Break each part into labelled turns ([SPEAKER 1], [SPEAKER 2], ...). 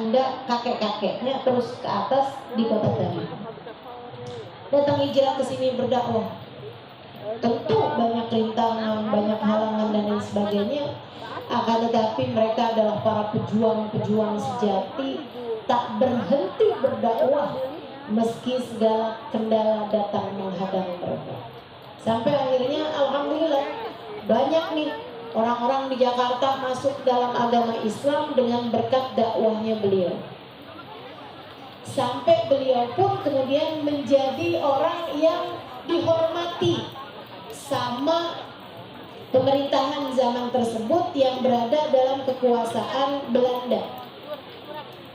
[SPEAKER 1] janda kakek-kakeknya terus ke atas di kota Tarim. Datang hijrah ke sini berdakwah. Tentu banyak rintangan, banyak halangan dan lain sebagainya. Akan tetapi mereka adalah para pejuang-pejuang sejati, tak berhenti berdakwah meski segala kendala datang menghadang mereka. Sampai akhirnya alhamdulillah banyak nih orang-orang di Jakarta masuk dalam agama Islam dengan berkat dakwahnya beliau. Sampai beliau pun kemudian menjadi orang yang dihormati sama pemerintahan zaman tersebut yang berada dalam kekuasaan Belanda.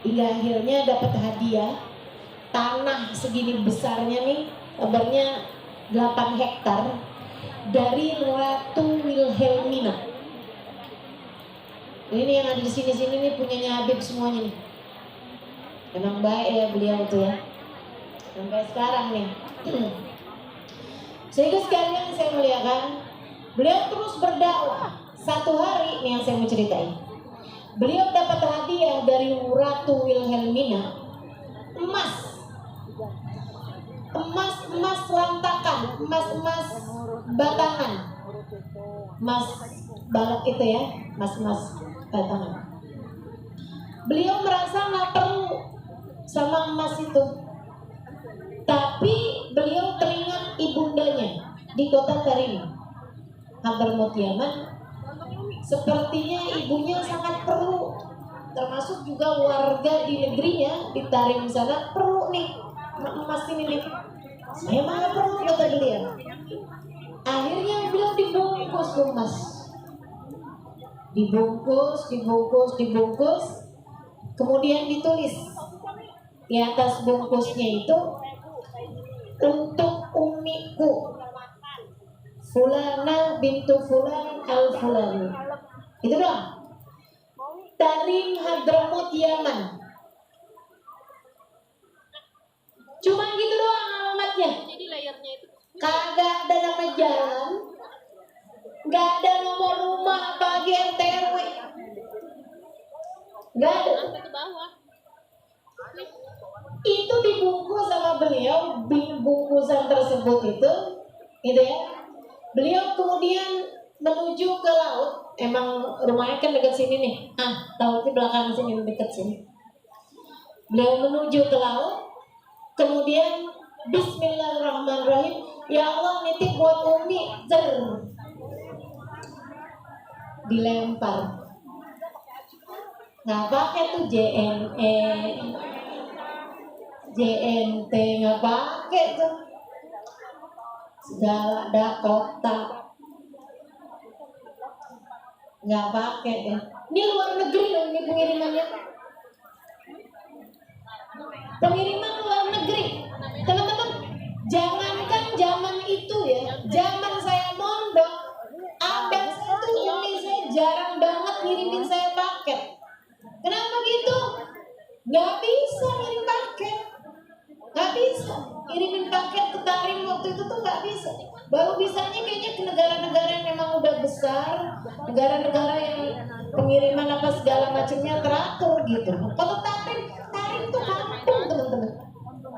[SPEAKER 1] Hingga akhirnya dapat hadiah tanah segini besarnya nih, kabarnya 8 hektar dari Ratu Wilhelmina. Ini yang ada di sini-sini nih punyanya Habib semuanya nih. Emang baik ya beliau tuh ya. Sampai sekarang nih. Sehingga sekalian saya muliakan, beliau terus berdakwah. Satu hari nih yang saya mau ceritain. Beliau dapat hadiah dari Ratu Wilhelmina emas rantakan, emas batangan, emas balok itu ya, emas batangan. Beliau merasa nggak perlu sama emas itu, tapi beliau teringat ibundanya di kota Tarim, Hadramaut Yaman. Sepertinya ibunya sangat perlu, termasuk juga warga di negerinya di Tarim sana perlu nih emas ini nih. Memang nggak perlu kata beliau. Akhirnya beliau dibungkus emas, dibungkus, kemudian ditulis di atas bungkusnya itu, untuk umiku Fulana bintu Fulan al-Fulani. Itu doang. Tarim Hadramaut Yaman. Cuma gitu doang alamatnya. Kagak ada nama jalan, nggak ada nomor rumah bagi RT RW, nggak ada. Itu dibungkus sama beliau, bungkusan tersebut itu, gitu ya. Beliau kemudian menuju ke laut. Emang rumahnya kan dekat sini nih. Lautnya belakang sini, dekat sini. Beliau menuju ke laut. Kemudian Bismillahirrahmanirrahim. Ya Allah, nitip buat Umi. Dilempar. Nggak pakai tuh JNT nggak pakai tuh. Segala ada kotak nggak pakai ya. Ini luar negeri loh ini pengirimannya. Pengiriman luar negeri. Teman-teman, jangankan zaman itu ya, zaman saya mondok, abang saya tuh umi saya jarang banget ngirimin saya paket. Kenapa gitu? Nggak bisa ngirim paket. Nggak bisa ngirimin paket ke Tarim waktu itu tuh nggak bisa. Baru bisanya kayaknya ke negara-negara yang memang udah besar, negara-negara yang pengiriman apa segala macamnya teratur gitu. Kalau Tarim tuh kampung teman-teman.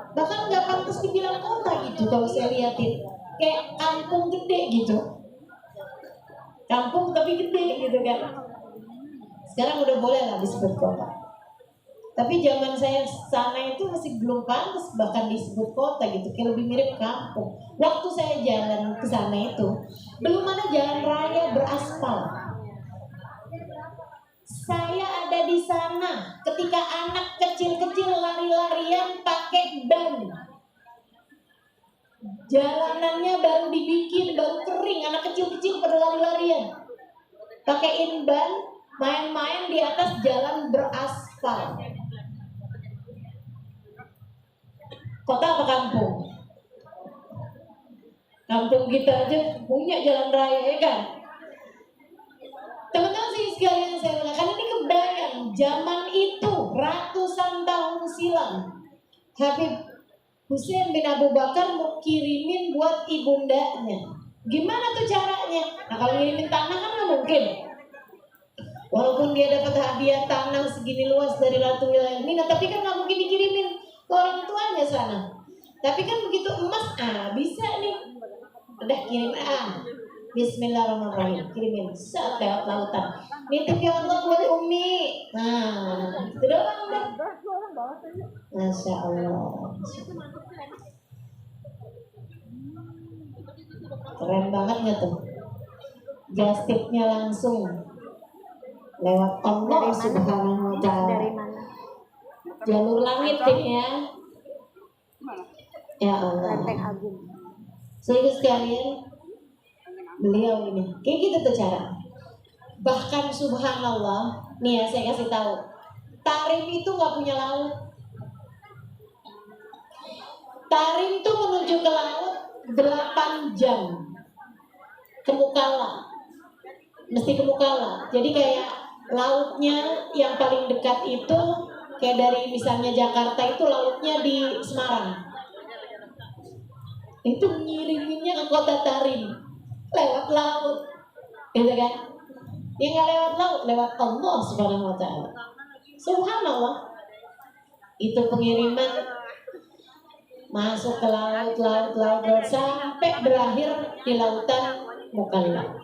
[SPEAKER 1] Bahkan nggak pantas dibilang kota gitu kalau saya liatin. Kayak kampung gede gitu. Kampung tapi gede gitu kan. Sekarang udah boleh lah disebut kota. Tapi zaman saya sana itu masih belum pantas bahkan disebut kota gitu, kayak lebih mirip kampung. Waktu saya jalan ke sana itu belum ada jalan raya beraspal. Saya ada di sana ketika anak kecil-kecil lari-larian pakai ban. Jalanannya baru dibikin, baru kering, anak kecil-kecil pada lari-larian. Pakaiin ban, main-main di atas jalan beraspal. Kota apa kampung? Kampung kita aja punya jalan raya ya kan? Teman-teman sih sekalian saya bilang, ini kebayang zaman itu ratusan tahun silam Habib Husain bin Abu Bakar mau kirimin buat ibundanya. Gimana tuh caranya? Nah kalau ngirimin tanah kan nggak mungkin. Walaupun dia dapat hadiah tanah segini luas dari Ratu Wilayah Mina, tapi kan nggak mungkin dikirimin ke orang tuanya sana. Tapi kan begitu emas, bisa nih, udah kirim Bismillahirrahmanirrahim, kirimin saat lewat lautan. Nitip ya Allah buat Umi. Nah, itu doang udah. Masya Allah. Keren banget nggak tuh? Justipnya langsung lewat Allah Subhanahu wa Ta'ala.
[SPEAKER 2] Dari mana?
[SPEAKER 1] Jalur langit ini ya. Ya Allah.
[SPEAKER 2] Lenteng Agung.
[SPEAKER 1] Sehingga sekalian, beliau ini kayak gitu tuh cara. Bahkan subhanallah, nih ya saya kasih tahu, Tarim itu nggak punya laut. Tarim tuh menuju ke laut 8 jam ke Mukalla, mesti ke Mukalla. Jadi kayak lautnya yang paling dekat itu kayak dari misalnya Jakarta itu lautnya di Semarang. Itu ngiriminnya ke kota Tarim lewat laut, gitu kan? Dia nggak lewat laut, lewat Allah Subhanahu wa Ta'ala. Subhanallah. Itu pengiriman masuk ke laut sampai berakhir di lautan Mukalla.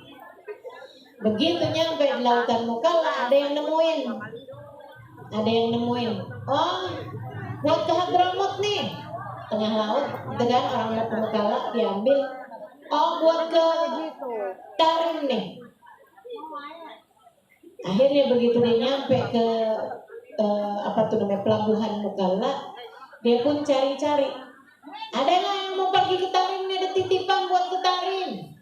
[SPEAKER 1] Begitu nyampe di lautan Mukalla, ada yang nemuin. Oh, buat ke Hadramut nih, tengah laut, gitu kan? Orang mau ke Mukalla diambil. Oh, buat ke Tarim nih. Akhirnya begitu dia nyampe ke pelabuhan Mukalla, dia pun cari-cari. Ada nggak yang mau pergi ke Tarim nih? Ada titipan buat ke Tarim.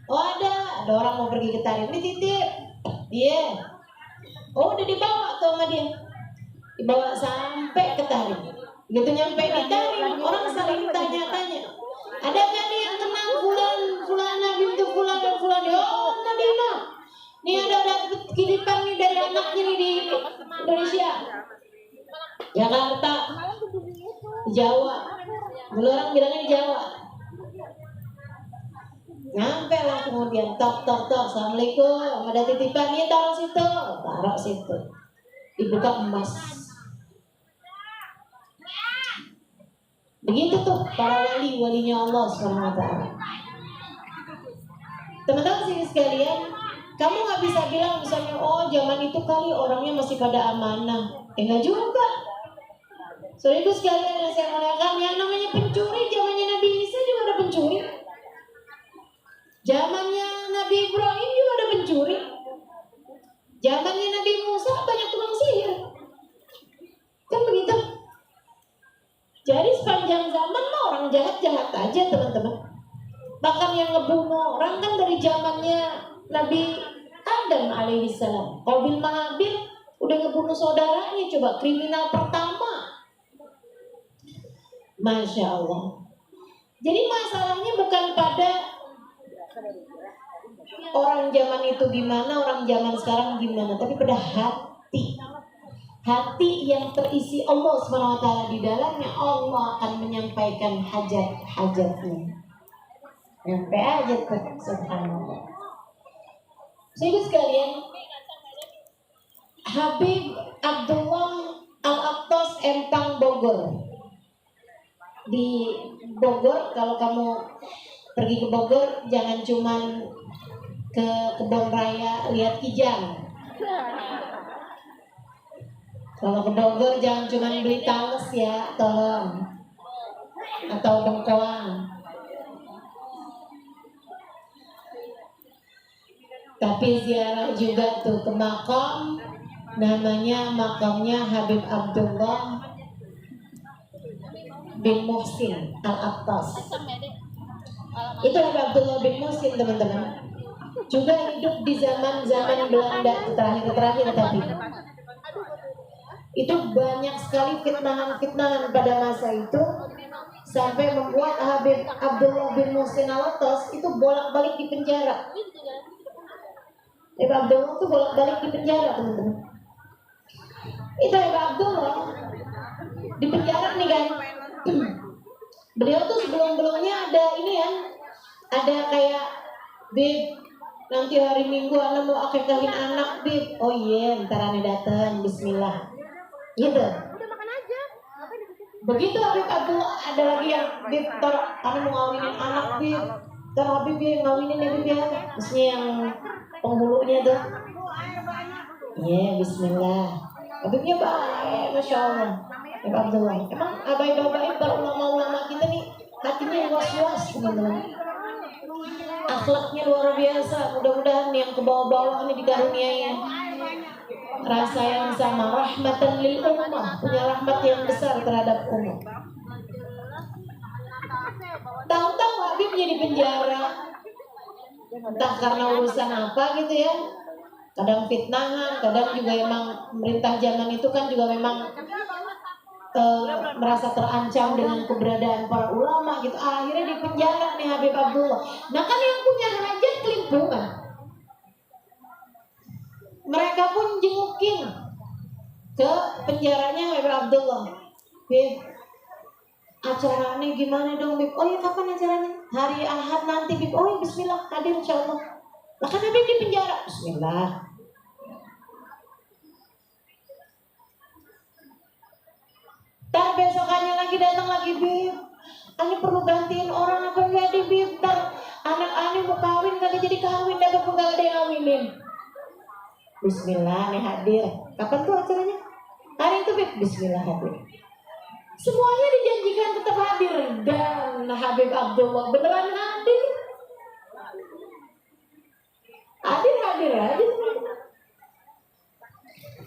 [SPEAKER 1] Oh ada orang mau pergi ke Tarim, ini titip. Iya. Oh udah dibawa tuh sama dia, dibawa sampai ke Tarim. Begitu nyampe di Tarim, orang saling tanya-tanya. Ada nggak nih yang kenal Fulana bintu Fulan dan Fulan? Oh Nadina. Nih ada titipan nih dari anaknya nih di Indonesia, Jakarta, Jawa. Dulu orang bilangnya di Jawa. Nyampe lah kemudian tok. Assalamualaikum, ada titipan nih, taruh situ. Dibuka emas. Begitu tuh para walinya Allah Subhanahu wa Ta'ala. Teman-teman sini sekalian, kamu nggak bisa bilang misalnya, oh zaman itu kali orangnya masih pada amanah. Enggak juga. Soalnya itu sekalian yang saya muliakan, yang namanya pencuri, zamannya Nabi Isa juga ada pencuri. Zamannya Nabi Ibrahim juga ada pencuri. Zamannya Nabi Musa banyak tukang sihir. Kan begitu. Jadi sepanjang zaman mah orang jahat-jahat aja teman-teman. Bahkan yang ngebunuh orang kan dari zamannya Nabi Adam alaihissalam. Qabil Mahabil udah ngebunuh saudaranya, coba kriminal pertama. Masya Allah. Jadi masalahnya bukan pada orang zaman itu gimana, orang zaman sekarang gimana, tapi pada hati yang terisi Allah Subhanahu wa Ta'ala di dalamnya. Allah akan menyampaikan hajat-hajatnya. Nyampe aja tuh, subhanallah. Sehingga sekalian, Habib Abdullah Al-Aqtas Empang Bogor. Di Bogor, kalau kamu pergi ke Bogor, jangan cuman ke kebun raya lihat kijang. Kalau ke Bogor jangan cuman beli tales ya, tolong, atau bengkoang. Tapi ziarah juga tuh ke makam, namanya makamnya Habib Abdullah bin Muhsin Al-Aqtas. Itu Habib Abdullah bin Muhsin teman-teman. Juga hidup di zaman Belanda terakhir tapi itu banyak sekali fitnahan pada masa itu, sampai membuat Habib Abdullah bin Muhsin Al-Aqtas itu bolak-balik di penjara. Habib Abdullah itu bolak-balik di penjara teman-teman. Itu Habib Abdullah di penjara nih kan. Beliau tuh sebelumnya ada ini ya, ada kayak nanti hari Minggu Ana mau akikahin anak Bib. Oh iya, ntar Ana datang, bismillah. Gitu. Begitu Habib Abdullah, ada lagi yang Bib, ntar Ana mau ngawinin anak Bib. Ntar Habib ya ngawinin ya Bib ya. Maksudnya yang penghulunya tuh. Iya, bismillah. Habibnya baik, Masya Allah. Habib Abdullah. Emang abai-abai para ulama-ulama kita nih hatinya luas-luas teman-teman. Akhlaknya luar biasa. Mudah-mudahan yang ke bawah-bawah ini dikaruniai rasa yang sama, rahmatan lil ummah, punya rahmat yang besar terhadap umat. Tahu-tahu Habibnya di penjara, entah karena urusan apa gitu ya. Kadang fitnahan, kadang juga emang pemerintah zaman itu kan juga memang merasa terancam dengan keberadaan para ulama gitu. Akhirnya di penjara nih Habib Abdullah. Nah kan yang punya hajat kelimpungan, mereka pun jengukin ke penjaranya Habib Abdullah. Bib, acaranya gimana dong Bib? Oh ya kapan acaranya? Hari Ahad nanti Bib. Oh ya bismillah, hadir insyaallah. Lah kan Habib di penjara. Bismillah. Ntar besokannya lagi datang lagi Bib, Ani perlu gantiin orang apa enggak di Bib? Ntar anak Ani mau kawin kagak jadi kawin, dapat enggak ada yang ngawinin. Bismillah nih hadir. Kapan tuh acaranya? Hari itu Bib. Bismillah hadir. Semuanya dijanjikan tetap hadir dan Habib Abdullah beneran hadir. Hadir aja.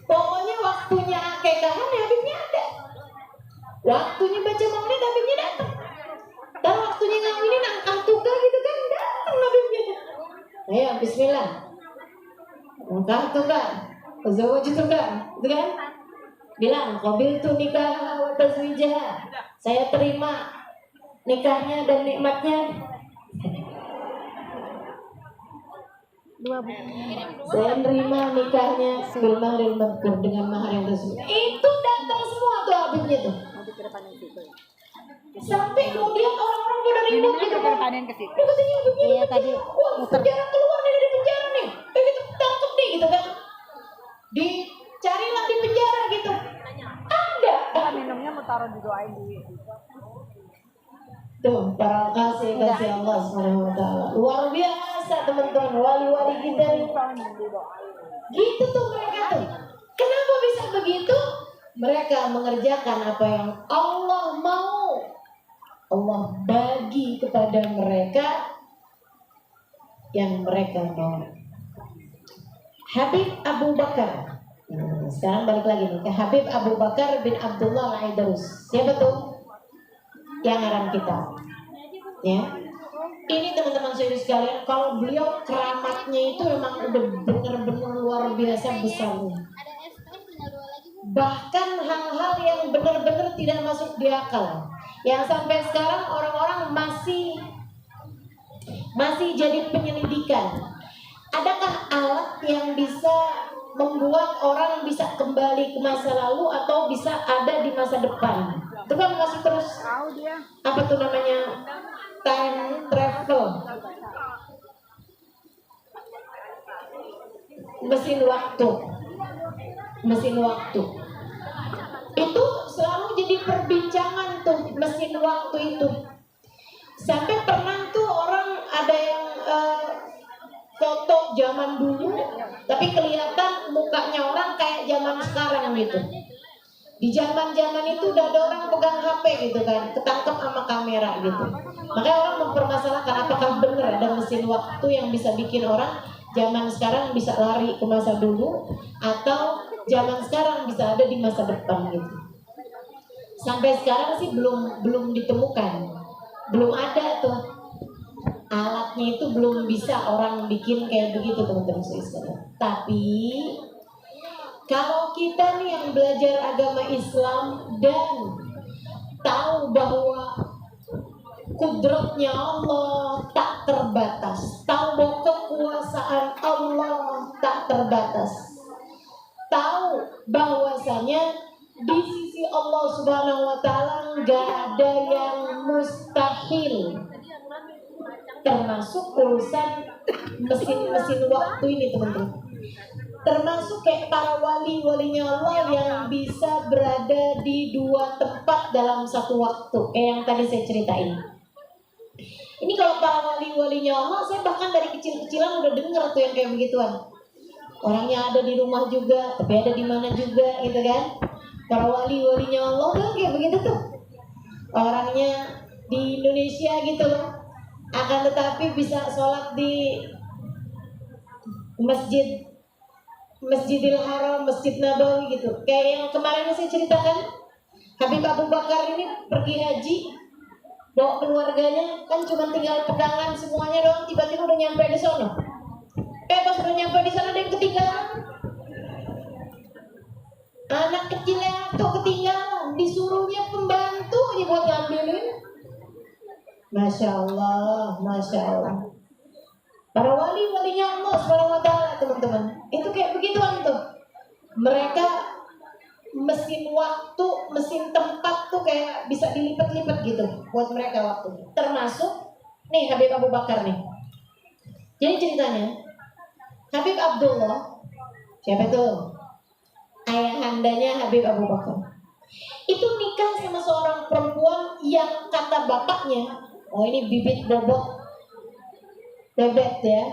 [SPEAKER 1] Pokoknya waktunya akekahan Habibnya ada. Waktunya baca maulid Habibnya datang. Dan waktunya ngawinin angkah tukar gitu kan datang Habibnya. Ayo bismillah. Angkah tukar, zawaj tukar, gitu kan? Bilang qabil tu nikah wa tazwijah. Saya terima nikahnya dan nikmatnya. Saya terima nikahnya bil mahril madkur dengan mahar yang tersebut. Itu datang semua tuh Habibnya tuh. Sampai kemudian orang-orang pada ribut gitu kan. Dia katanya Habibnya iya, tadi penjara keluar dari penjara nih. Begitu tangkap nih gitu kan. Dicarilah di penjara gitu. Ada.
[SPEAKER 2] Minumnya mau taruh didoain di
[SPEAKER 1] tuh para kasih Allah Subhanahu wa taala. Luar biasa teman-teman, wali-wali kita nih. Gitu tuh mereka tuh. Kenapa bisa begitu? Mereka mengerjakan apa yang Allah mau. Allah bagi kepada mereka yang mereka mau. Habib Abu Bakar. Sekarang balik lagi nih ke Habib Abu Bakar bin Abdullah Al-Aidarus. Siapa tuh? Yang ngarang kita. Ya. Ini teman-teman saya sekalian, kalau beliau keramatnya itu memang udah benar-benar luar biasa besarnya. Bahkan hal-hal yang benar-benar tidak masuk di akal, yang sampai sekarang orang-orang masih jadi penyelidikan. Adakah alat yang bisa membuat orang bisa kembali ke masa lalu atau bisa ada di masa depan? Itu kan masih terus apa tuh namanya, time travel, mesin waktu itu selalu jadi perbincangan tuh, mesin waktu itu. Sampai pernah tuh orang ada yang foto zaman dulu tapi kelihatan mukanya orang kayak zaman sekarang gitu. Di zaman-zaman itu udah ada orang pegang HP gitu kan, ketangkep sama kamera gitu. Makanya orang mempermasalahkan apakah benar ada mesin waktu yang bisa bikin orang zaman sekarang bisa lari ke masa dulu, atau zaman sekarang bisa ada di masa depan gitu. Sampai sekarang sih belum ditemukan, belum ada tuh alatnya, itu belum bisa orang bikin kayak begitu teman-teman sekalian. Tapi kalau kita nih yang belajar agama Islam dan tahu bahwa kudratnya Allah tak terbatas, tahu bahwa kekuasaan Allah tak terbatas, tahu bahwasanya di sisi Allah Subhanahu wa taala nggak ada yang mustahil. termasuk urusan mesin-mesin waktu ini teman-teman. Termasuk kayak para wali-walinya Allah yang bisa berada di dua tempat dalam satu waktu, kayak yang tadi saya ceritain. Ini kalau para wali-walinya Allah, saya bahkan dari kecil-kecilan udah dengar tuh yang kayak begituan. Orangnya ada di rumah juga, tapi ada di mana juga, gitu kan? Para wali-walinya Allah kan kayak begitu tuh. Orangnya di Indonesia gitu loh, akan tetapi bisa sholat di Masjidil Haram, Masjid Nabawi gitu. Kayak yang kemarin saya ceritakan, Habib Abu Bakar ini pergi haji, bawa keluarganya, kan cuma tinggal pegangan semuanya doang, tiba-tiba udah nyampe di sana. Pas udah nyampe di sana ada yang ketinggalan. Anak kecilnya tuh ketinggalan, disuruhnya pembantu aja buat ngambilin. Masya Allah, Masya Allah. Para wali-walinya Allah SWT teman-teman, itu kayak begituan tuh. Mereka mesin waktu, mesin tempat tuh kayak bisa dilipat-lipat gitu buat mereka waktu. Termasuk nih Habib Abu Bakar nih. Jadi ceritanya Habib Abdullah, siapa tuh? Ayahandanya Habib Abu Bakar. Itu nikah sama seorang perempuan yang kata bapaknya, oh ini bibit bobot bebek ya.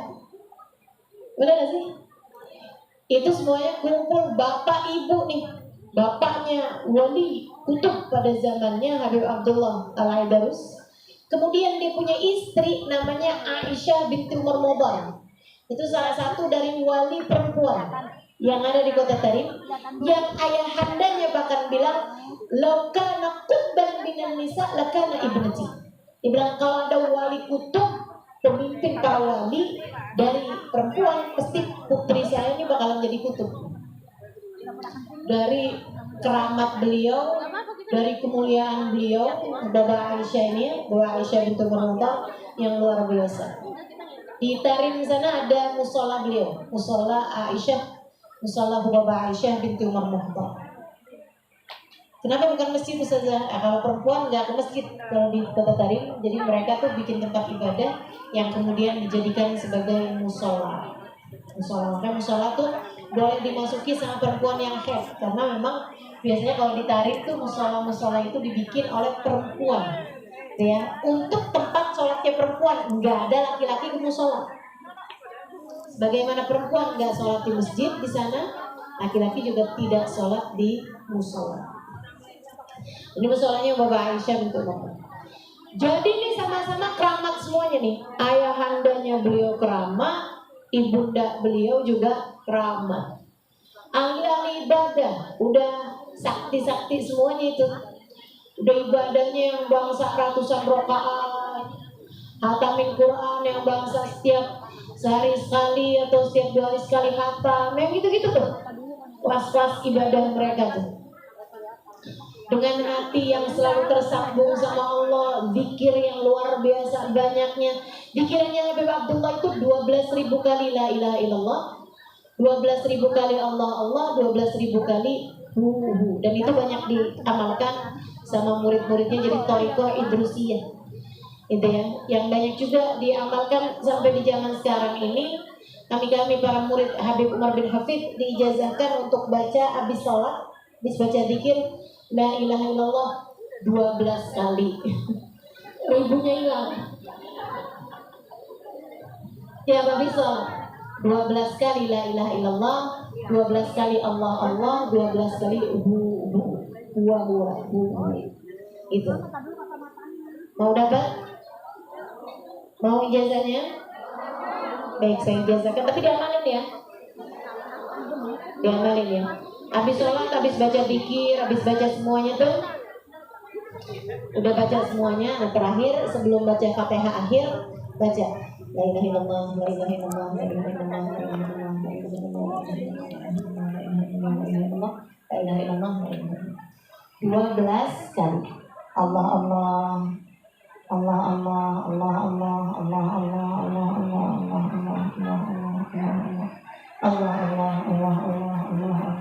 [SPEAKER 1] Benar gak sih? Itu semuanya kumpul bapak ibu nih. Bapaknya wali kutub pada zamannya Habib Abdullah Al-Aidarus. Kemudian dia punya istri namanya Aisyah binti Umar Mobar. Itu salah satu dari wali perempuan yang ada di kota Tarim, yang ayahandanya bahkan bilang, "Laukana qutban minan nisa lakana ibnati." Dia bilang kalau ada wali kutub, pemimpin para wali dari perempuan, pasti putri saya ini bakalan jadi kutub. Dari keramat beliau, dari kemuliaan beliau, Baba Aisyah ini, Baba Aisyah binti Umar yang luar biasa. Di Tarim sana ada musola beliau, musola Aisyah, musola Baba Aisyah binti Umar Muhtar. Kenapa bukan masjid saja? Kalau perempuan nggak ke masjid kalau di kota Tarim, jadi mereka tuh bikin tempat ibadah yang kemudian dijadikan sebagai musola. Makanya musola tuh boleh dimasuki sama perempuan yang haid, karena memang biasanya kalau di Tarim tuh musola itu dibikin oleh perempuan, ya, untuk tempat sholatnya perempuan. Nggak ada laki-laki ke musola. Bagaimana perempuan nggak sholat di masjid di sana, laki-laki juga tidak sholat di musola. Ini musolanya Baba Aisyah binti Umar. Jadi ini sama-sama keramat semuanya nih. Ayahandanya beliau keramat, ibunda beliau juga keramat. Ahli-ahli ibadah, udah sakti-sakti semuanya itu. Udah ibadahnya yang bangsa ratusan rakaat, hatamin Quran yang bangsa setiap sehari sekali atau setiap 2 hari sekali hatam, yang gitu-gitu tuh. Kelas-kelas ibadah mereka tuh. Dengan hati yang selalu tersambung sama Allah, zikir yang luar biasa banyaknya. Zikirnya Habib Abdullah itu 12.000 kali la ilaha illallah, 12.000 kali Allah, 12.000 kali hu. Dan itu banyak diamalkan sama murid-muridnya, jadi thariqah Idrusiyah. Itu ya, yang banyak juga diamalkan sampai di zaman sekarang ini. Kami para murid Habib Umar bin Hafid diijazahkan untuk baca habis sholat, habis baca zikir la ilaha illallah 12 kali. Ribunya hilang. Ya habis sholat 12 kali la ilaha illallah, 12 kali Allah, 12 kali itu. Mau dapat? Mau ijazahnya? Baik, saya ijazahkan, tapi diamalin ya. Diamalin ya. Habis sholat, habis baca zikir, habis baca semuanya tuh, udah baca semuanya. Nah terakhir sebelum baca Fatihah akhir, baca la ilaha illallah, la ilaha illallah, la ilaha illallah, la ilaha illallah, la ilaha illallah, la ilaha illallah, 12 kali. Allah Allah, Allah Allah, Allah Allah, Allah Allah, Allah Allah, Allah Allah, Allah Allah, Allah Allah, Allah Allah, Allah Allah.